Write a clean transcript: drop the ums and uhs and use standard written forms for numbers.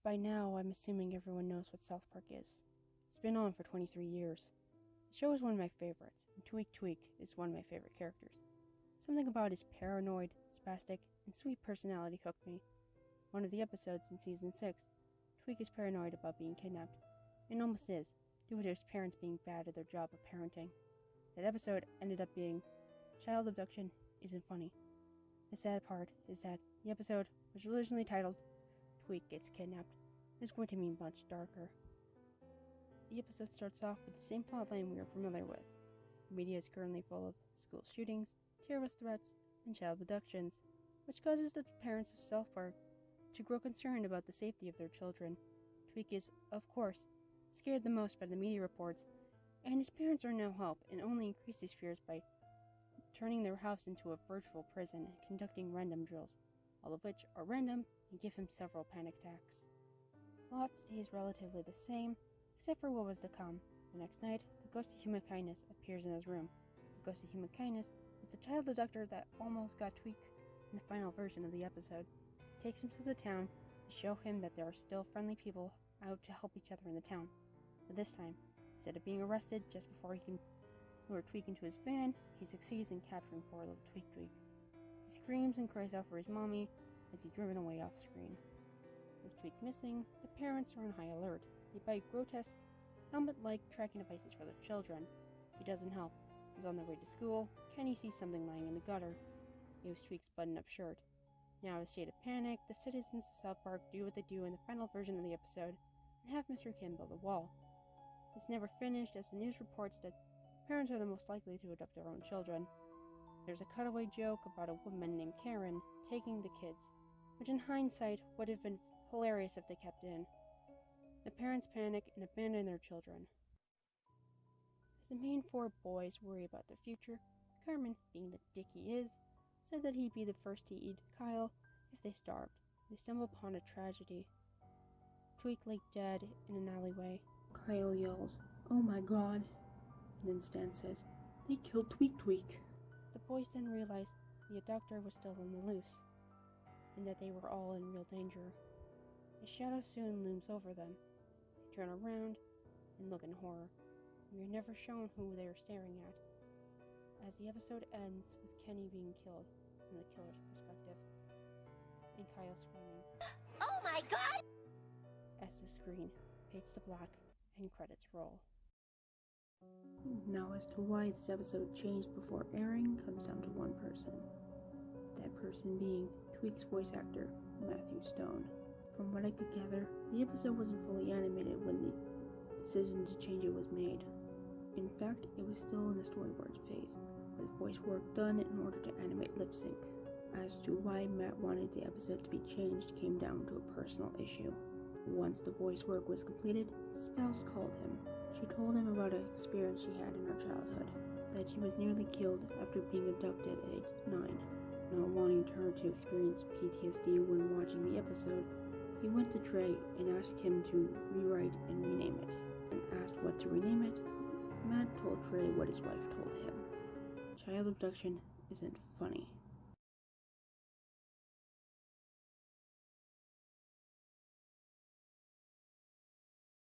by now I'm assuming everyone knows what South Park is. It's been on for 23 years. The show is one of my favorites, and Tweek is one of my favorite characters. Something about his paranoid, spastic, and sweet personality hooked me. One of the episodes in Season 6, Tweek is paranoid about being kidnapped, and almost is, due to his parents being bad at their job of parenting. That episode ended up being, child abduction isn't funny. The sad part is that the episode, which was originally titled, Tweek Gets Kidnapped, is going to be much darker. The episode starts off with the same plotline we are familiar with. The media is currently full of school shootings, terrorist threats, and child abductions, which causes the parents of South Park to grow concerned about the safety of their children. Tweek is, of course, scared the most by the media reports, and his parents are no help and only increase his fears by turning their house into a virtual prison and conducting random drills, all of which are random and give him several panic attacks. Plot stays relatively the same, except for what was to come. The next night, the ghost of human kindness appears in his room. The ghost of human kindness is the child abductor that almost got Tweek in the final version of the episode. It takes him to the town to show him that there are still friendly people out to help each other in the town. But this time, instead of being arrested just before he can lure Tweek into his van, he succeeds in capturing poor little Tweek. He screams and cries out for his mommy as he's driven away off screen. With Tweek missing, the parents are on high alert. They buy grotesque, helmet-like tracking devices for their children. He doesn't help. He's on their way to school. Kenny sees something lying in the gutter. It was Tweek's button-up shirt. Now, in a state of panic, the citizens of South Park do what they do in the final version of the episode and have Mr. Kim build a wall. It's never finished, as the news reports that parents are the most likely to adopt their own children. There's a cutaway joke about a woman named Karen taking the kids, which in hindsight would have been hilarious if they kept in. The parents panic and abandon their children. As the main four boys worry about their future, Carmen, being the dick he is, said that he'd be the first to eat Kyle if they starved. They stumble upon a tragedy. Tweek lay dead in an alleyway. Kyle yells, "Oh my god!" And then Stan says, "They killed Tweek." The boys then realize the abductor was still on the loose, and that they were all in real danger. A shadow soon looms over them. They turn around and look in horror. We are never shown who they are staring at, as the episode ends with Kenny being killed from the killer's perspective, and Kyle screaming, "Oh my god!" as the screen fades to black and credits roll. Now, as to why this episode changed before airing comes down to one person. That person being Tweek's voice actor, Matthew Stone. From what I could gather, the episode wasn't fully animated when the decision to change it was made. In fact, it was still in the storyboard phase, with voice work done in order to animate lip sync. As to why Matt wanted the episode to be changed came down to a personal issue. Once the voice work was completed, his spouse called him. She told him about an experience she had in her childhood, that she was nearly killed after being abducted at age 9. Not wanting her to experience PTSD when watching the episode, he went to Trey and asked him to rewrite and rename it. When asked what to rename it, Matt told Trey what his wife told him. Child abduction isn't funny.